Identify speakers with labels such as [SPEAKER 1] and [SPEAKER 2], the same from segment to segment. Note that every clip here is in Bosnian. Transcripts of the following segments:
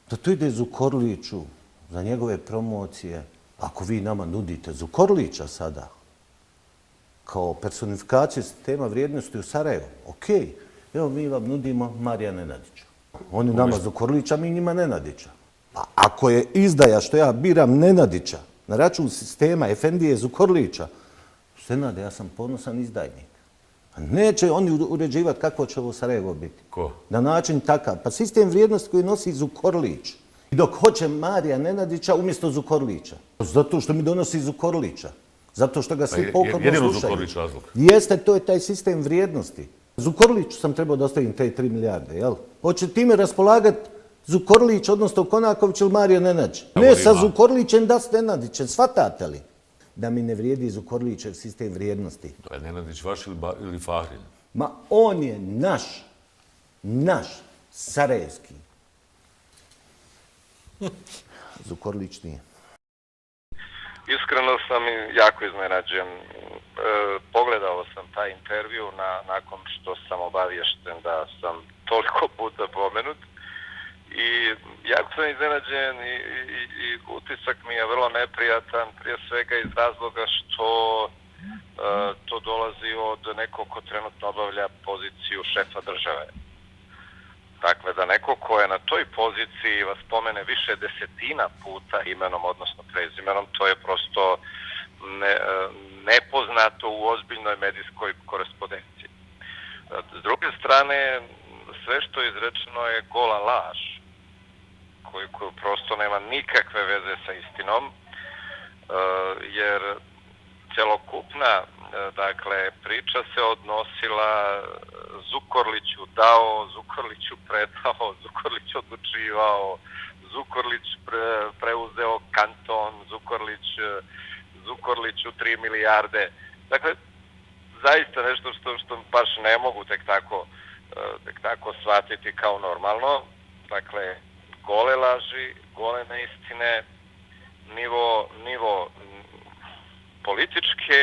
[SPEAKER 1] da to ide Zukorliću za njegove promocije. Ako vi nama nudite Zukorlića sada kao personifikaciju sistema vrijednosti u Sarajevu, okej, evo mi vam nudimo Marija Nenadića. Oni nama Zukorlića, mi njima Nenadića. A ako je izdaja što ja biram Nenadića na račun sistema Efendije Zukorlića, Senade, ja sam ponosan izdajnik. A neće oni uređivati kako će ovo Sarajevo biti.
[SPEAKER 2] Ko?
[SPEAKER 1] Na način takav. Pa sistem vrijednosti koji nosi Zukorlić. I dok hoće Marija Nenadića umjesto Zukorlića. Zato što mi donosi Zukorlića. Zato što ga svi pokorno slušaju.
[SPEAKER 2] Jedino Zukorlić razlog.
[SPEAKER 1] Jeste, to je taj sistem vrijednosti. Zukorliću sam trebao dostaviti te 3 milijarde, jel? Hoće time raspolagati Zukorlić, odnosno Konaković ili Marija Nenadić. Ne sa Zukorlićem da s Nenadićem, shvatate li? Da mi ne vrijedi Zukorlićev sistem vrijednosti.
[SPEAKER 2] To je Nenadić vaš ili Fahrin?
[SPEAKER 1] Ma on je naš, sarajevski. Zukorlić nije.
[SPEAKER 3] Iskreno sam jako iznenađen. Pogledao sam taj intervju nakon što sam obaviješten da sam toliko puta pomenut. I jako sam iznenađen i utisak mi je vrlo neprijatan, prije svega iz razloga što to dolazi od nekog ko trenutno obavlja poziciju šefa države. Dakle, da neko ko je na toj poziciji vas spomene više desetina puta imenom, odnosno prezimenom, to je prosto nepoznato u ozbiljnoj medijskoj korespondenciji. S druge strane, sve što je izrečeno je gola laž, koju prosto nema nikakve veze sa istinom, jer celokupna priča se odnosila Zukorliću dao, Zukorliću predao, Zukorlić odlučivao, Zukorlić preuzeo kanton, Zukorliću 3 milijarde. Dakle, zaista nešto što baš ne mogu tek tako shvatiti kao normalno. Dakle, gole laži, gole neistine, nivo političke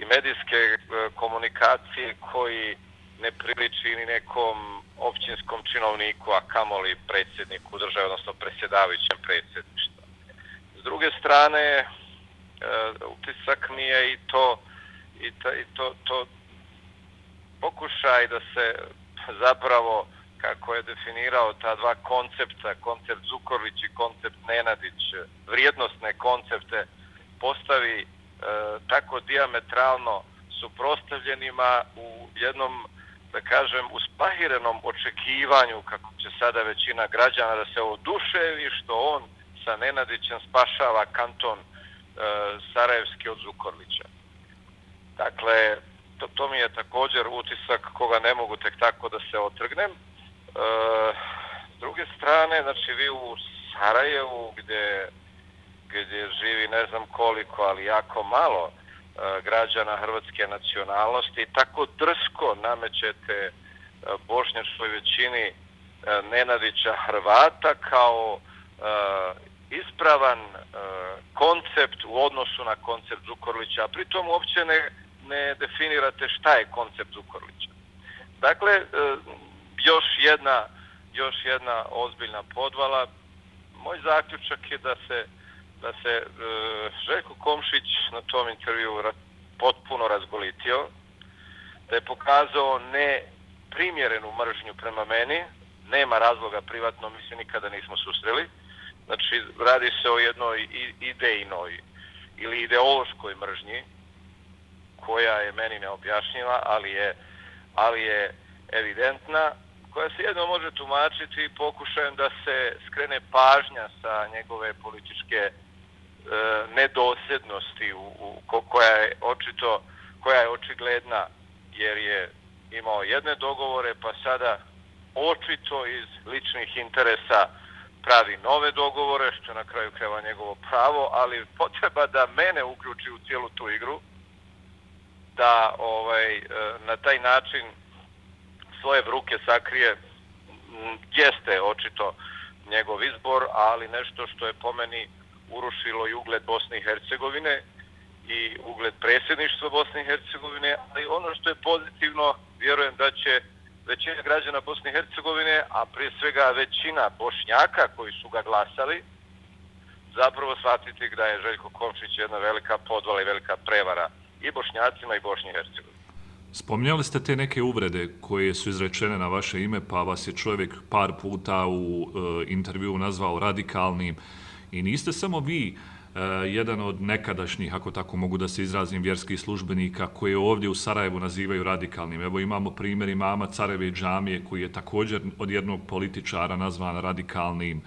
[SPEAKER 3] i medijske komunikacije koji ne priliči ni nekom općinskom činovniku, a kamoli predsjedniku države, odnosno predsjedavajućem predsjedništva. S druge strane, utisak mi je i to pokušaj da se zapravo, kako je definirao ta dva koncepta, koncept Zukorlić i koncept Nenadić, vrijednosne koncepte postavi tako dijametralno suprotstavljenima u jednom, da kažem, uspahirenom očekivanju, kako će sada većina građana da se oduševi što on sa Nenadićem spašava kanton sarajevski od Zukorlića. Dakle, to mi je također utisak koga ne mogu tek tako da se otrgnem. S druge strane, znači vi u Sarajevu gdje živi ne znam koliko, ali jako malo građana hrvatske nacionalnosti, tako drsko namećete bošnjačkoj većini Nenadića Hrvata kao ispravan koncept u odnosu na koncept Zukorlića, a pritom uopće ne definirate šta je koncept Zukorlića. Dakle, još jedna ozbiljna podvala. Moj zaključak je da se Željko Komšić na tom intervju potpuno razgolitio, da je pokazao neprimjerenu mržnju prema meni, nema razloga privatno, mi se nikada nismo susreli. Znači, radi se o jednoj idejnoj ili ideološkoj mržnji, koja je meni neobjašnjiva, ali je evidentna, koja se jedno može tumačiti pokušajem da se skrene pažnja sa njegove političke nedosljednosti koja je očigledna, jer je imao jedne dogovore, pa sada očito iz ličnih interesa pravi nove dogovore, što je na kraju krajeva njegovo pravo, ali potreba da mene uključi u cijelu tu igru, da na taj način svoje bruke sakrije, jeste očito njegov izbor, ali nešto što je po meni urušilo i ugled Bosne i Hercegovine i ugled predsjedništva Bosne i Hercegovine, ali ono što je pozitivno, vjerujem da većina građana Bosne i Hercegovine, a prije svega većina Bošnjaka koji su ga glasali, zapravo shvatiti da je Željko Komšić jedna velika podvala i velika prevara i Bošnjacima i Bosni i Hercegovini.
[SPEAKER 2] Spominjali ste te neke uvrede koje su izrečene na vaše ime, pa vas je čovjek par puta u intervjuu nazvao radikalnim i niste samo vi jedan od nekadašnjih, ako tako mogu da se izrazim, vjerskih službenika koje ovdje u Sarajevu nazivaju radikalnim. Evo imamo primjer imama Careve džamije koji je također od jednog političara nazvan radikalnim.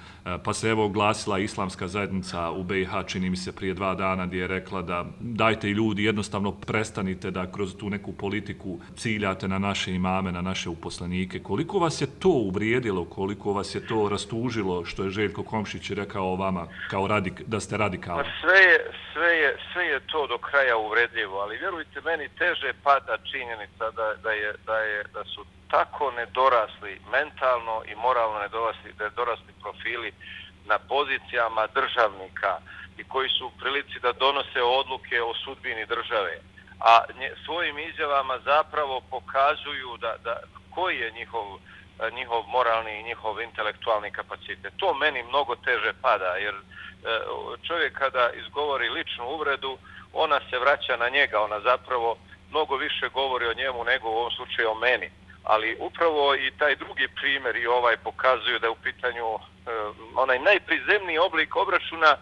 [SPEAKER 2] Pa se evo oglasila islamska zajednica u BiH, čini mi se prije 2 dana, gdje je rekla da dajte ljudi, jednostavno prestanite da kroz tu neku politiku ciljate na naše imame, na naše uposlenike. Koliko vas je to uvrijedilo, koliko vas je to rastužilo što je Željko Komšić rekao o vama kao da ste radikalni?
[SPEAKER 3] Pa sve je to do kraja uvredljivo, ali vjerujte meni teže pada činjenica da su tako nedorasli, mentalno i moralno nedorasli profili na pozicijama državnika i koji su u prilici da donose odluke o sudbini države, a svojim izjavama zapravo pokazuju da koji je njihov moralni i njihov intelektualni kapacitet. To meni mnogo teže pada, jer čovjek kada izgovori ličnu uvredu, ona se vraća na njega, ona zapravo mnogo više govori o njemu nego u ovom slučaju o meni. Ali upravo i taj drugi primjer i ovaj pokazuju da je u pitanju onaj najprizemniji oblik obračuna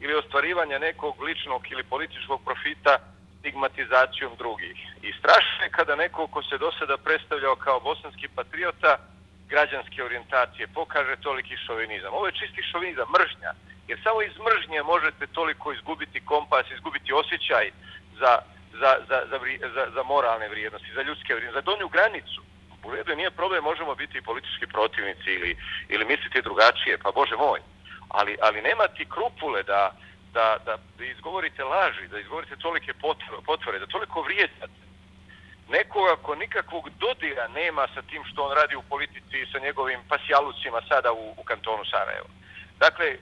[SPEAKER 3] ili ostvarivanja nekog ličnog ili političkog profita stigmatizacijom drugih. I strašno je kada neko ko se do sada predstavljao kao bosanski patriota građanske orijentacije pokaže toliki šovinizam. Ovo je čisti šovinizam, mržnja. Jer samo iz mržnje možete toliko izgubiti kompas, izgubiti osjećaj za moralne vrijednosti, za ljudske vrijednosti, za donju granicu. U redu nije problem, možemo biti politički protivnici ili misliti drugačije, pa Bože moj. Ali nemati krupule da izgovorite laži, da izgovorite tolike potvore, da toliko vrijeđate nekoga ko nikakvog dodira nema sa tim što on radi u politici i sa njegovim pasjalucima sada u kantonu Sarajevo. Dakle,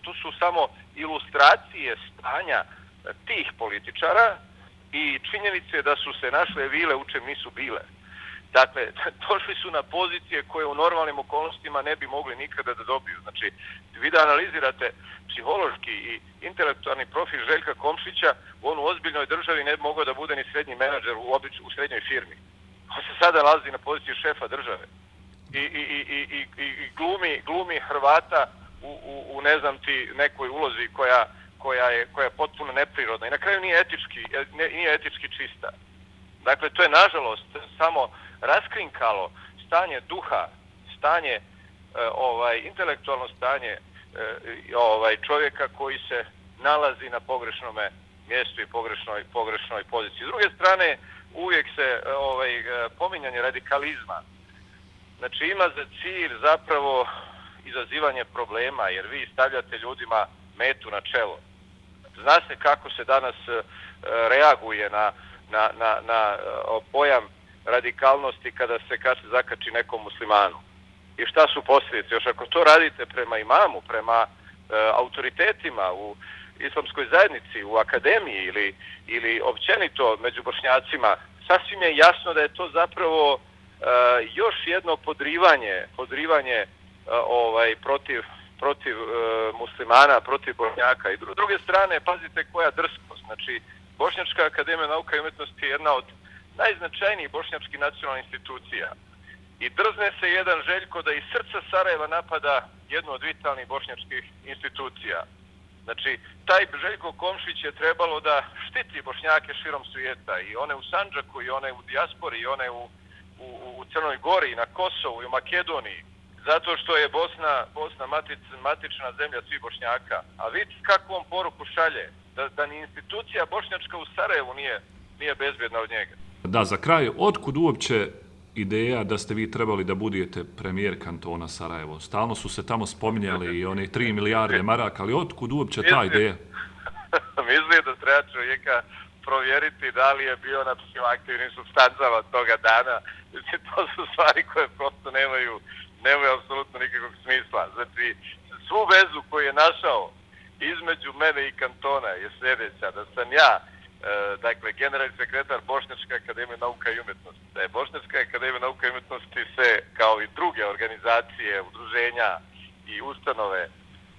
[SPEAKER 3] to su samo ilustracije stanja tih političara i činjenice da su se našle vile u čem nisu bile. Dakle, došli su na pozicije koje u normalnim okolnostima ne bi mogli nikada da dobiju. Znači, vi da analizirate psihološki i intelektualni profil Željka Komšića, on u ozbiljnoj državi ne bi mogao da bude ni srednji menadžer u srednjoj firmi. On se sada nalazi na poziciji šefa države i glumi Hrvata u ne znam ti nekoj ulozi koja je potpuno neprirodna i na kraju nije etički čista. Dakle, to je nažalost samo raskrinkalo stanje duha, stanje intelektualno stanje čovjeka koji se nalazi na pogrešnome mjestu i pogrešnoj poziciji. S druge strane, uvijek se pominjanje radikalizma, znači ima za cilj zapravo izazivanje problema, jer vi stavljate ljudima metu na čelo. Zna se kako se danas reaguje na pojam radikalnosti kada se zakači nekom muslimanu. I šta su posljedice? Još ako to radite prema imamu, prema autoritetima u islamskoj zajednici, u akademiji ili općenito među Bošnjacima, sasvim je jasno da je to zapravo još jedno podrivanje protiv muslimana, protiv Bošnjaka. I druge strane, pazite koja drskost. Znači, Bošnjačka akademija nauka i umjetnosti je jedna od najznačajnijih bošnjačkih nacionalnih institucija. I drzne se jedan Željko da iz srca Sarajeva napada jednu od vitalnih bošnjačkih institucija. Znači, taj Željko Komšić je trebalo da štiti Bošnjake širom svijeta, i one u Sandžaku, i one u dijaspori, i one u Crnoj Gori, i na Kosovu, i u Makedoniji. Zato što je Bosna matična zemlja svih Bošnjaka. A vidite kakvu on poruku šalje, da ni institucija bošnjačka u Sarajevu nije bezbjedna od njega.
[SPEAKER 2] Da, za kraj, otkud uopće ideja da ste vi trebali da budete premijer kantona Sarajevo? Stalno su se tamo spominjali i one 3 milijarde maraka, ali otkud uopće ta ideja?
[SPEAKER 3] Mislim da treba čovjeka provjeriti da li je bio na psihoaktivnim supstancama toga dana. Znači, to su stvari koje prosto nemaju apsolutno nikakvog smisla. Znači, svu vezu koju je našao između mene i kantona je sljedeća, da sam ja dakle, generalni sekretar Bošnjačke akademije nauka i umjetnosti. Da je Bošnjačka akademija nauka i umjetnosti se, kao i druge organizacije, udruženja i ustanove,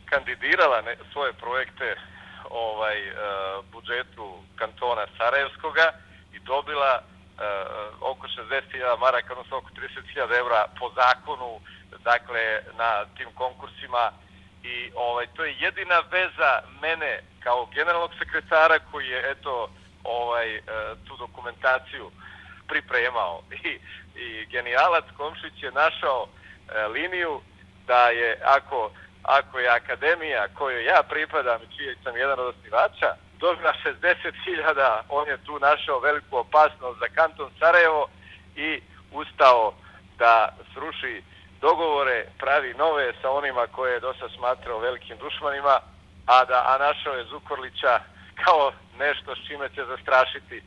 [SPEAKER 3] kandidirala svoje projekte budžetu kantona Sarajevskoga i dobila oko 60.000 maraka, odnosno oko 30.000 evra po zakonu, dakle, na tim konkursima. I to je jedina veza mene kao generalnog sekretara koji je, eto, tu dokumentaciju pripremao. I genijalac Komšić je našao liniju da je, ako je akademija kojoj ja pripadam i čiji sam jedan od osnivača, dobila 60.000, on je tu našao veliku opasnost za kanton Sarajevo i ustao da sruši dogovore, pravi nove sa onima koje je dosad smatrao velikim dušmanima, a našao je Zukorlića kao nešto s čime će zastrašiti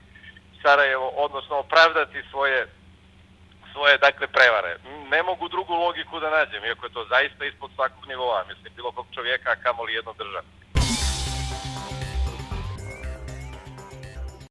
[SPEAKER 3] Sarajevo, odnosno opravdati svoje dakle, prevare. Ne mogu drugu logiku da nađem, iako je to zaista ispod svakog nivoa, mislim, bilo kog čovjeka, a kamoli jednog države.